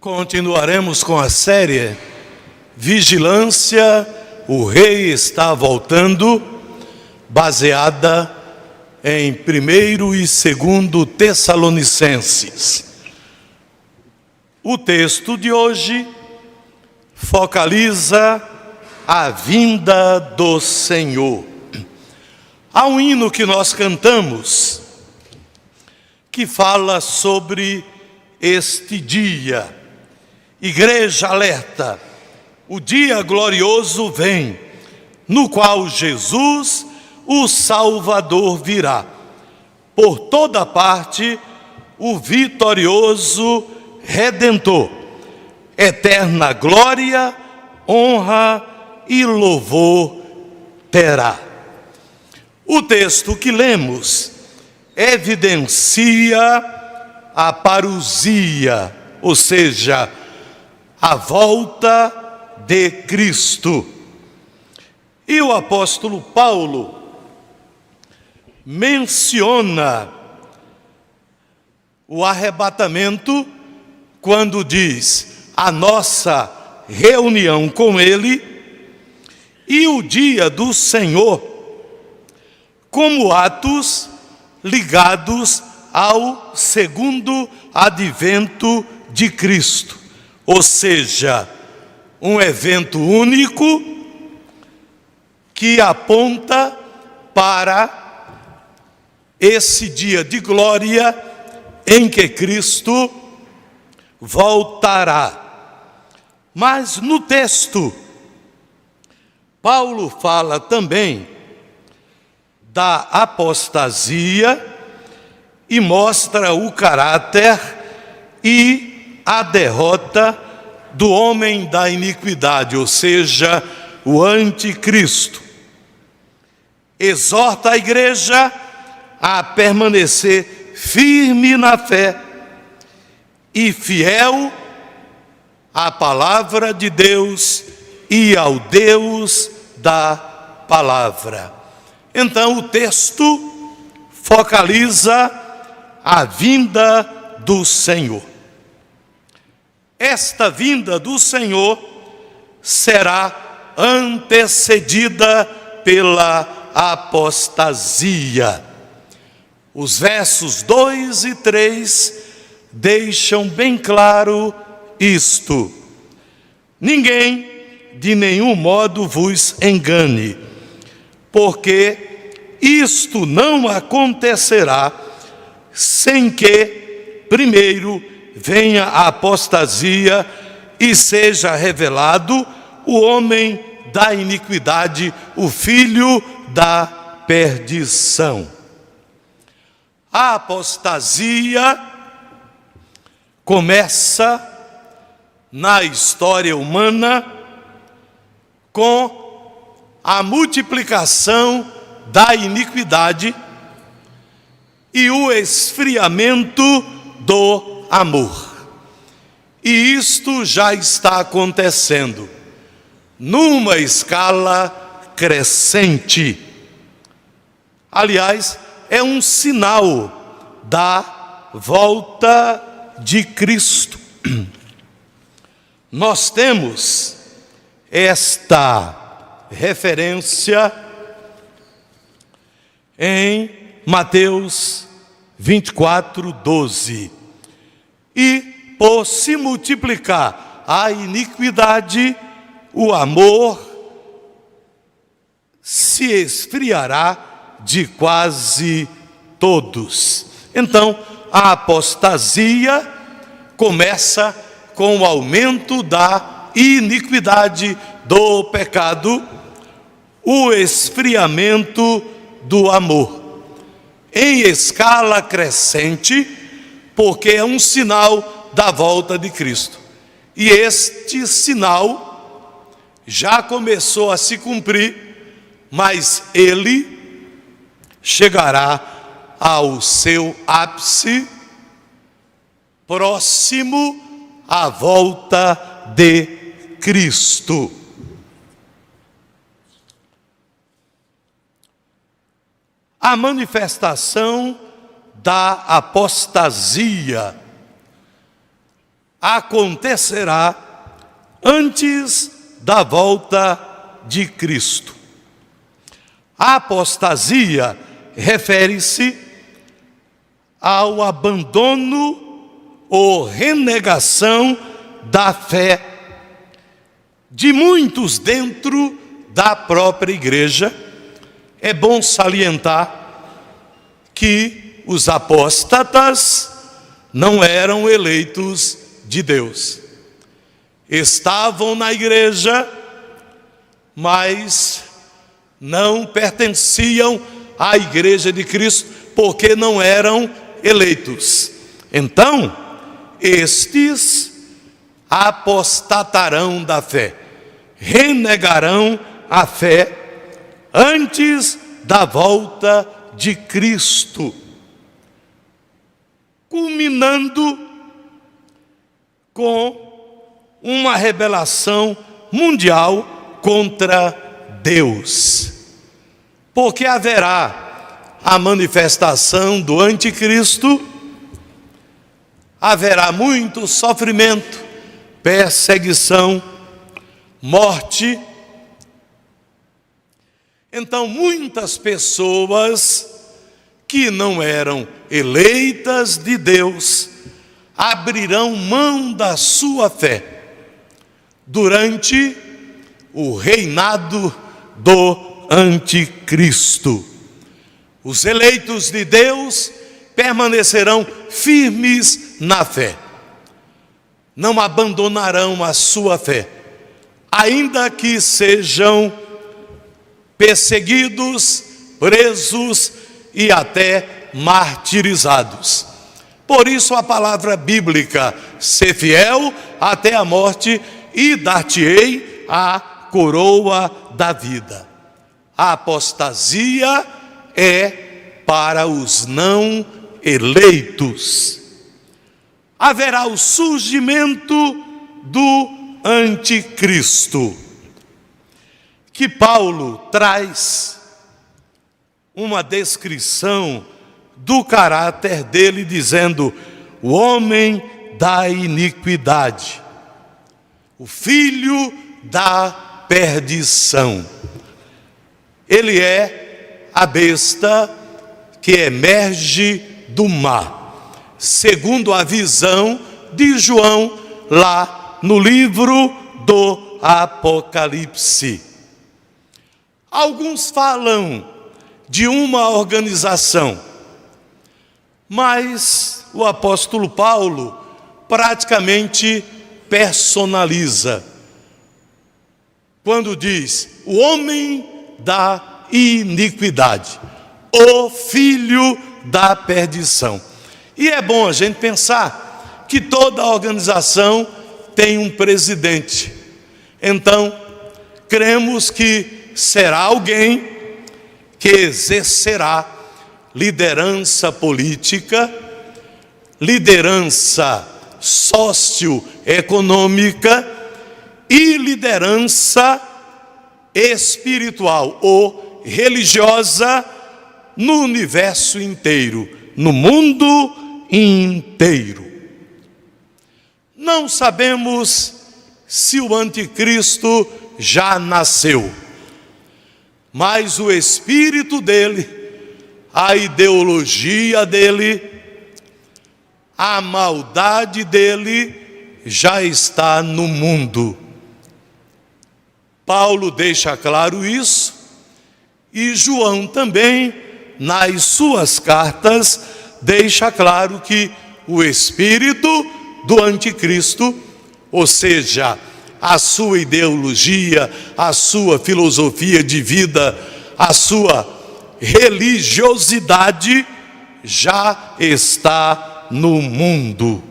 Continuaremos com a série Vigilância, o Rei está voltando, baseada em 1º e 2º Tessalonicenses. O texto de hoje focaliza a vinda do Senhor. Há um hino que nós cantamos que fala sobre este dia. Igreja alerta, o dia glorioso vem, no qual Jesus, o Salvador, virá. Por toda parte, o vitorioso Redentor, eterna glória, honra e louvor terá. O texto que lemos evidencia a parousia, ou seja, a volta de Cristo. E o apóstolo Paulo menciona o arrebatamento quando diz a nossa reunião com Ele e o dia do Senhor como atos ligados ao segundo advento de Cristo. Ou seja, um evento único que aponta para esse dia de glória em que Cristo voltará. Mas no texto, Paulo fala também da apostasia e mostra o caráter e a derrota do homem da iniquidade, ou seja, o anticristo. Exorta a igreja a permanecer firme na fé e fiel à palavra de Deus e ao Deus da palavra. Então o texto focaliza a vinda do Senhor. Esta vinda do Senhor será antecedida pela apostasia. Os versos 2 e 3 deixam bem claro isto. Ninguém de nenhum modo vos engane, porque isto não acontecerá sem que, primeiro, venha a apostasia e seja revelado o homem da iniquidade, o filho da perdição. A apostasia começa na história humana com a multiplicação da iniquidade e o esfriamento do amor. E isto já está acontecendo numa escala crescente. Aliás, é um sinal da volta de Cristo. Nós temos esta referência em Mateus 24, 12. E por se multiplicar a iniquidade, o amor se esfriará de quase todos. Então, a apostasia começa com o aumento da iniquidade do pecado, o esfriamento do amor, em escala crescente, porque é um sinal da volta de Cristo. E este sinal já começou a se cumprir, mas ele chegará ao seu ápice próximo à volta de Cristo. A manifestação da apostasia acontecerá antes da volta de Cristo. A apostasia refere-se ao abandono ou renegação da fé de muitos dentro da própria igreja. É bom salientar que os apóstatas não eram eleitos de Deus. Estavam na igreja, mas não pertenciam à igreja de Cristo, porque não eram eleitos. Então, estes apostatarão da fé, renegarão a fé antes da volta de Cristo, culminando com uma rebelação mundial contra Deus. Porque haverá a manifestação do anticristo, haverá muito sofrimento, perseguição, morte. Então, muitas pessoas que não eram eleitas de Deus abrirão mão da sua fé durante o reinado do anticristo. Os eleitos de Deus permanecerão firmes na fé, não abandonarão a sua fé, ainda que sejam perseguidos, presos e até martirizados. Por isso a palavra bíblica: ser fiel até a morte e dar-te-ei a coroa da vida. A apostasia é para os não eleitos. Haverá o surgimento do anticristo, que Paulo traz uma descrição do caráter dele, dizendo: o homem da iniquidade, o filho da perdição. Ele é a besta que emerge do mar, segundo a visão de João lá no livro do Apocalipse. Alguns falam de uma organização, mas o apóstolo Paulo praticamente personaliza quando diz: o homem da iniquidade, o filho da perdição. E é bom a gente pensar que toda organização tem um presidente. Então, cremos que será alguém que exercerá liderança política, liderança socioeconômica e liderança espiritual ou religiosa no universo inteiro, no mundo inteiro. Não sabemos se o anticristo já nasceu, mas o espírito dele, a ideologia dele, a maldade dele já está no mundo. Paulo deixa claro isso, e João também, nas suas cartas, deixa claro que o espírito do anticristo, ou seja, a sua ideologia, a sua filosofia de vida, a sua religiosidade já está no mundo.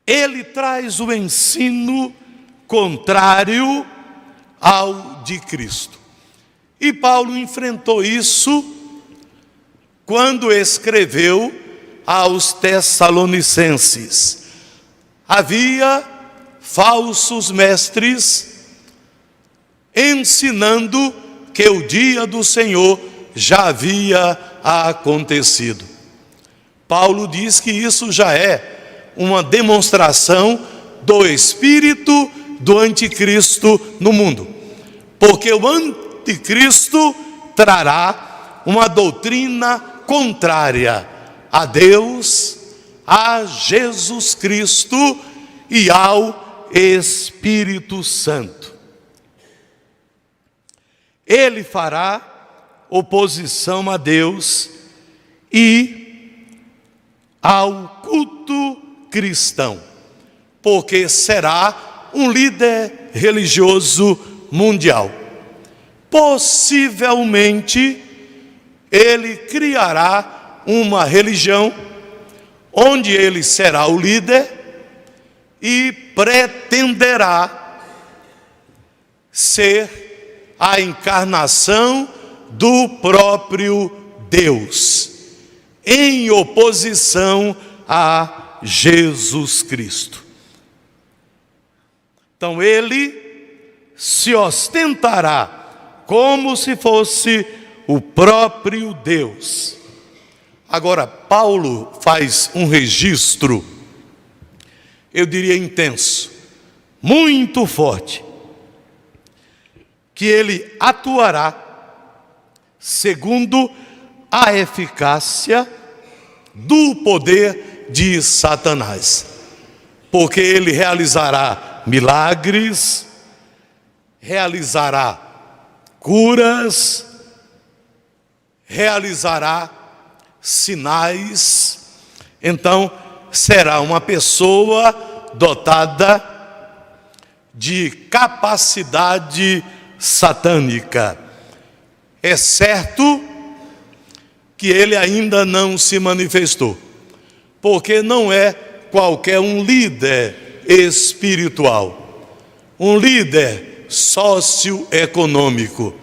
Ele traz o ensino contrário ao de Cristo. E Paulo enfrentou isso quando escreveu aos Tessalonicenses. Havia falsos mestres ensinando que o dia do Senhor já havia acontecido. Paulo diz que isso já é uma demonstração do espírito do anticristo no mundo, porque o anticristo trará uma doutrina contrária a Deus, a Jesus Cristo e ao Espírito Santo. Ele fará oposição a Deus e ao culto cristão, porque será um líder religioso mundial. Possivelmente, ele criará uma religião onde ele será o líder e pretenderá ser a encarnação do próprio Deus, em oposição a Jesus Cristo. Então ele se ostentará como se fosse o próprio Deus. Agora, Paulo faz um registro, eu diria intenso, muito forte, que ele atuará segundo a eficácia do poder de Satanás, porque ele realizará milagres, realizará curas, realizará sinais. Então será uma pessoa dotada de capacidade satânica. É certo que ele ainda não se manifestou, porque não é qualquer um líder espiritual, um líder socioeconômico.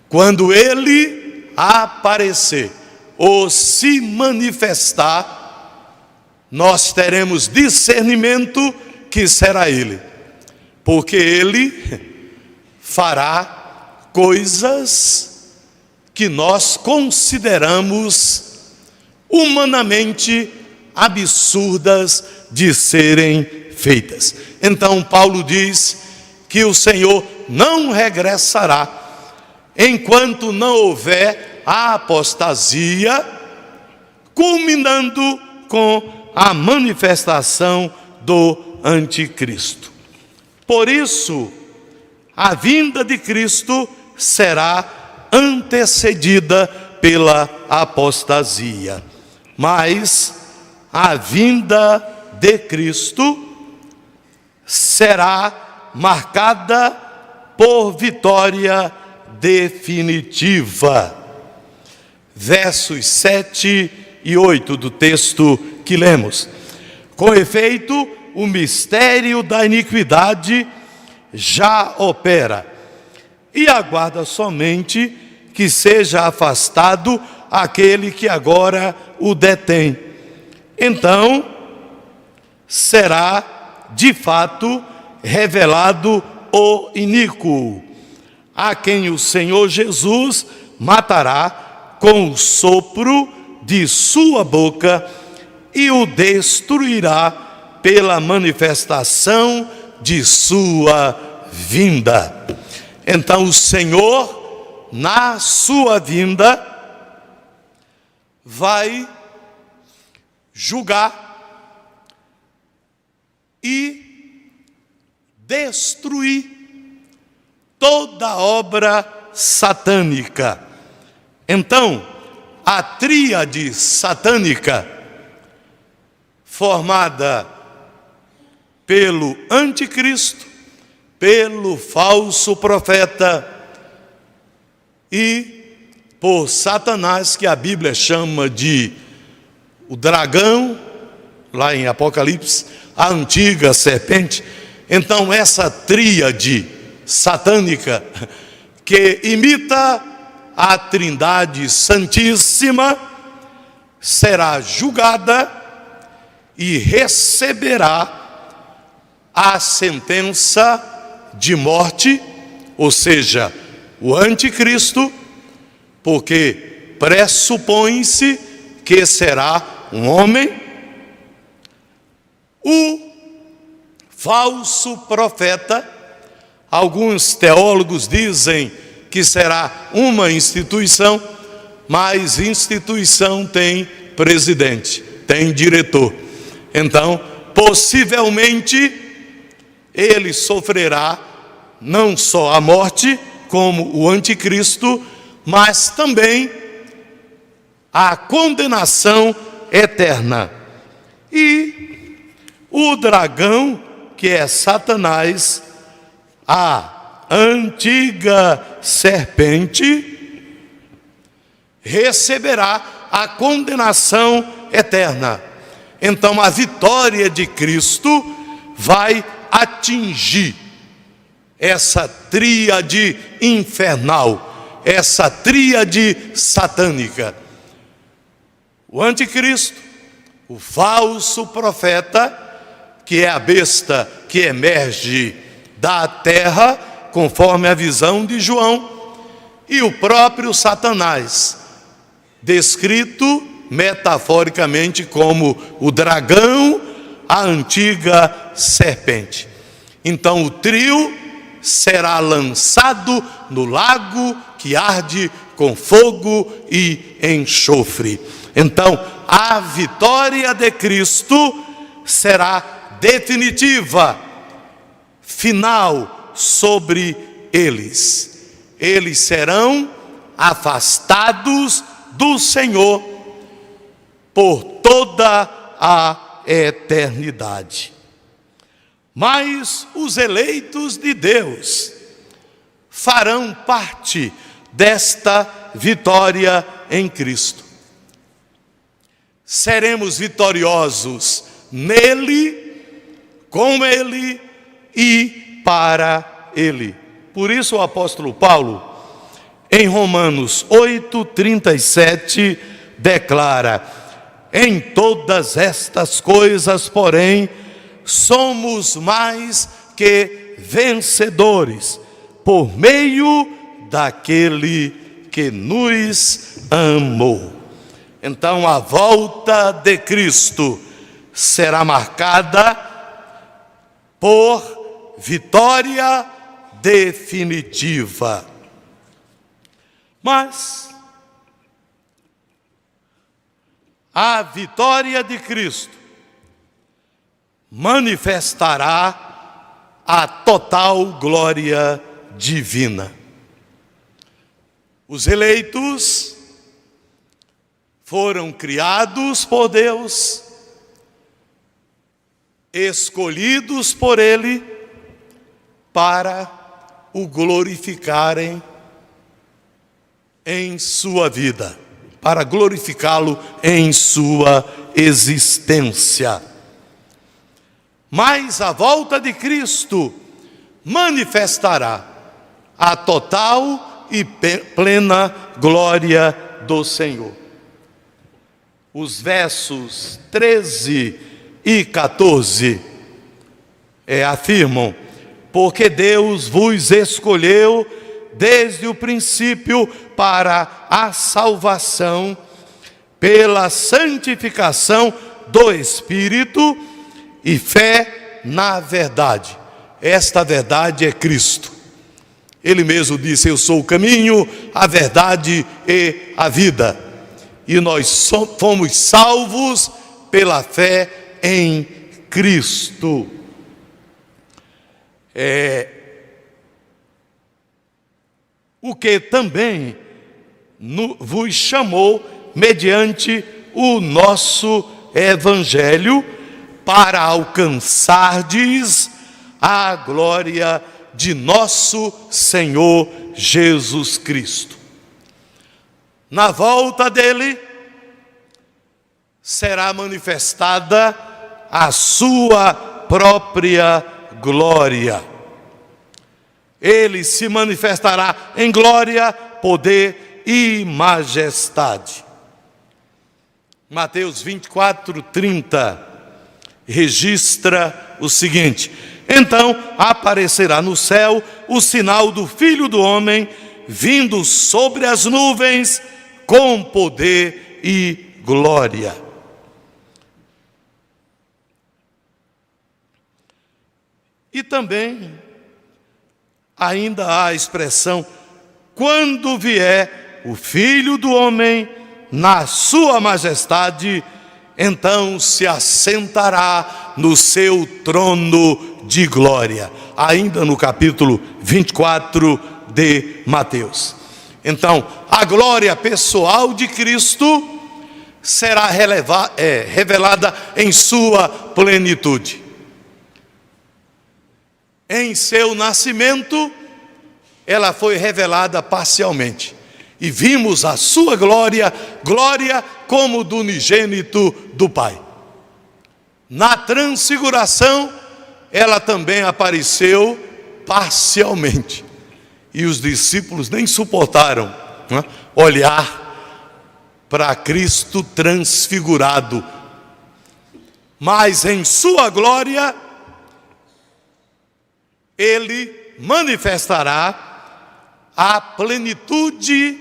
Quando ele aparecer ou se manifestar, nós teremos discernimento que será ele, porque ele fará coisas que nós consideramos humanamente absurdas de serem feitas. Então Paulo diz que o Senhor não regressará enquanto não houver a apostasia, culminando com a manifestação do anticristo. Por isso, a vinda de Cristo será antecedida pela apostasia, mas a vinda de Cristo será marcada por vitória definitiva. Versos 7 e 8 do texto que lemos. Com efeito, o mistério da iniquidade já opera, e aguarda somente que seja afastado aquele que agora o detém. Então será de fato revelado o iníquo, a quem o Senhor Jesus matará com o sopro de sua boca e o destruirá pela manifestação de sua vinda. Então o Senhor, na sua vinda, vai julgar e destruir toda obra satânica. Então, a tríade satânica, formada pelo anticristo, pelo falso profeta e por Satanás, que a Bíblia chama de o dragão, lá em Apocalipse, a antiga serpente. Então essa tríade satânica, que imita a Trindade Santíssima, será julgada e receberá a sentença de morte, ou seja, o anticristo, porque pressupõe-se que será um homem, o falso profeta. Alguns teólogos dizem que será uma instituição, mas instituição tem presidente, tem diretor. Então, possivelmente, ele sofrerá não só a morte, como o anticristo, mas também a condenação eterna. E o dragão, que é Satanás, a antiga serpente, receberá a condenação eterna. Então a vitória de Cristo vai atingir essa tríade infernal, essa tríade satânica. O anticristo, o falso profeta, que é a besta que emerge da terra, conforme a visão de João, e o próprio Satanás, descrito metaforicamente como o dragão, a antiga serpente. Então o trio será lançado no lago que arde com fogo e enxofre. Então a vitória de Cristo será definitiva, final sobre eles. Eles serão afastados do Senhor por toda a eternidade. Mas os eleitos de Deus farão parte desta vitória em Cristo. Seremos vitoriosos nele, com ele e para ele. Por isso o apóstolo Paulo, em Romanos 8:37, declara: em todas estas coisas, porém, somos mais que vencedores, por meio daquele que nos amou. Então a volta de Cristo será marcada por vitória definitiva. Mas a vitória de Cristo manifestará a total glória divina. Os eleitos foram criados por Deus, escolhidos por Ele para o glorificarem em sua vida, para glorificá-lo em sua existência. Mas a volta de Cristo manifestará a total e plena glória do Senhor. Os versos 13 e 14 afirmam: porque Deus vos escolheu desde o princípio para a salvação, pela santificação do Espírito e fé na verdade. Esta verdade é Cristo. Ele mesmo disse: eu sou o caminho, a verdade e a vida. E nós fomos salvos pela fé em Cristo. O que também vos chamou mediante o nosso Evangelho, para alcançardes a glória de nosso Senhor Jesus Cristo. Na volta dele será manifestada a sua própria glória. Ele se manifestará em glória, poder e majestade. Mateus 24:30 registra o seguinte: então aparecerá no céu o sinal do Filho do Homem, vindo sobre as nuvens, com poder e glória. E também ainda há a expressão: quando vier o Filho do Homem na sua majestade, então se assentará no seu trono de glória. Ainda no capítulo 24 de Mateus. Então, a glória pessoal de Cristo será revelada em sua plenitude. Em seu nascimento, ela foi revelada parcialmente. E vimos a sua glória, glória como do unigênito do Pai. Na transfiguração, ela também apareceu parcialmente. E os discípulos nem suportaram olhar para Cristo transfigurado. Mas em sua glória, ele manifestará a plenitude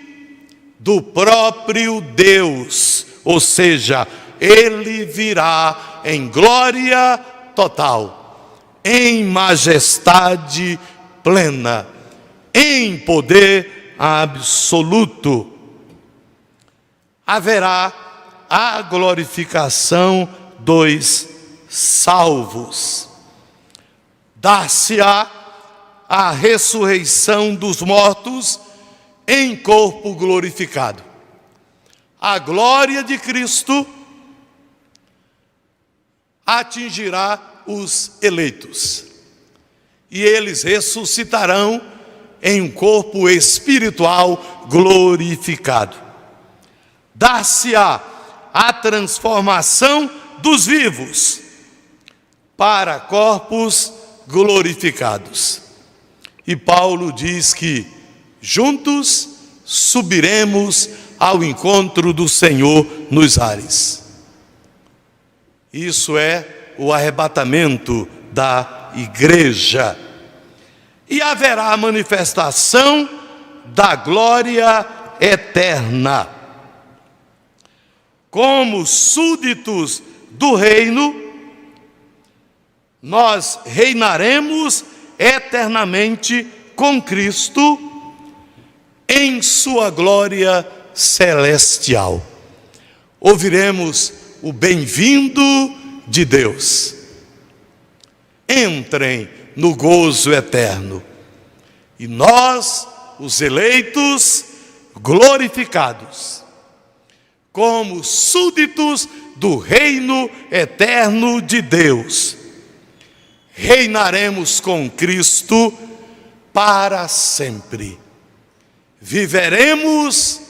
do próprio Deus, ou seja, ele virá em glória total, em majestade plena, em poder absoluto. Haverá a glorificação dos salvos. Dar-se-á a ressurreição dos mortos em corpo glorificado. A glória de Cristo atingirá os eleitos, e eles ressuscitarão em um corpo espiritual glorificado. Dar-se-á a transformação dos vivos para corpos glorificados. E Paulo diz que juntos subiremos ao encontro do Senhor nos ares. Isso é o arrebatamento da igreja. E haverá a manifestação da glória eterna. Como súditos do reino, nós reinaremos eternamente com Cristo em sua glória celestial. Ouviremos o bem-vindo de Deus. Entrem no gozo eterno. E nós, os eleitos, glorificados, como súditos do reino eterno de Deus, reinaremos com Cristo para sempre. Viveremos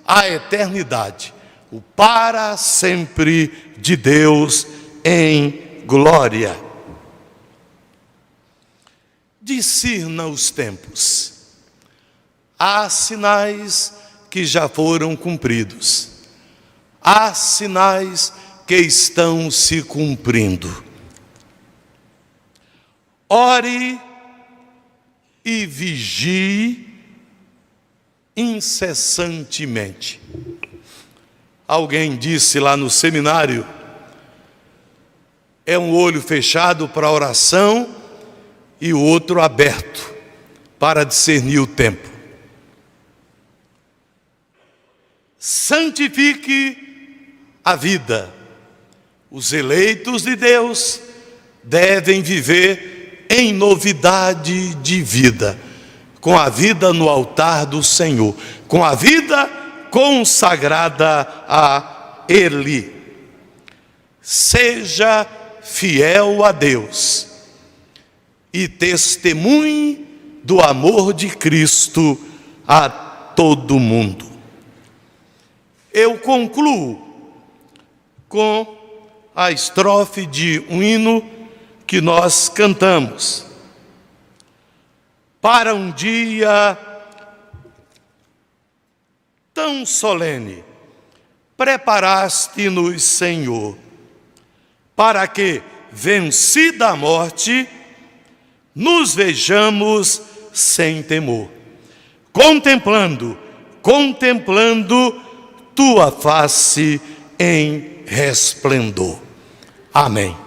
a eternidade, o para sempre de Deus em glória. Discirna os tempos. Há sinais que já foram cumpridos. Há sinais que estão se cumprindo. Ore e vigie incessantemente. Alguém disse lá no seminário: é um olho fechado para a oração e o outro aberto para discernir o tempo. Santifique a vida. Os eleitos de Deus devem viver em novidade de vida, com a vida no altar do Senhor, com a vida consagrada a Ele. Seja fiel a Deus e testemunhe do amor de Cristo a todo mundo. Eu concluo com a estrofe de um hino que nós cantamos. Para um dia tão solene, preparaste-nos, Senhor, para que, vencida a morte, nos vejamos sem temor, contemplando tua face em resplendor. Amém.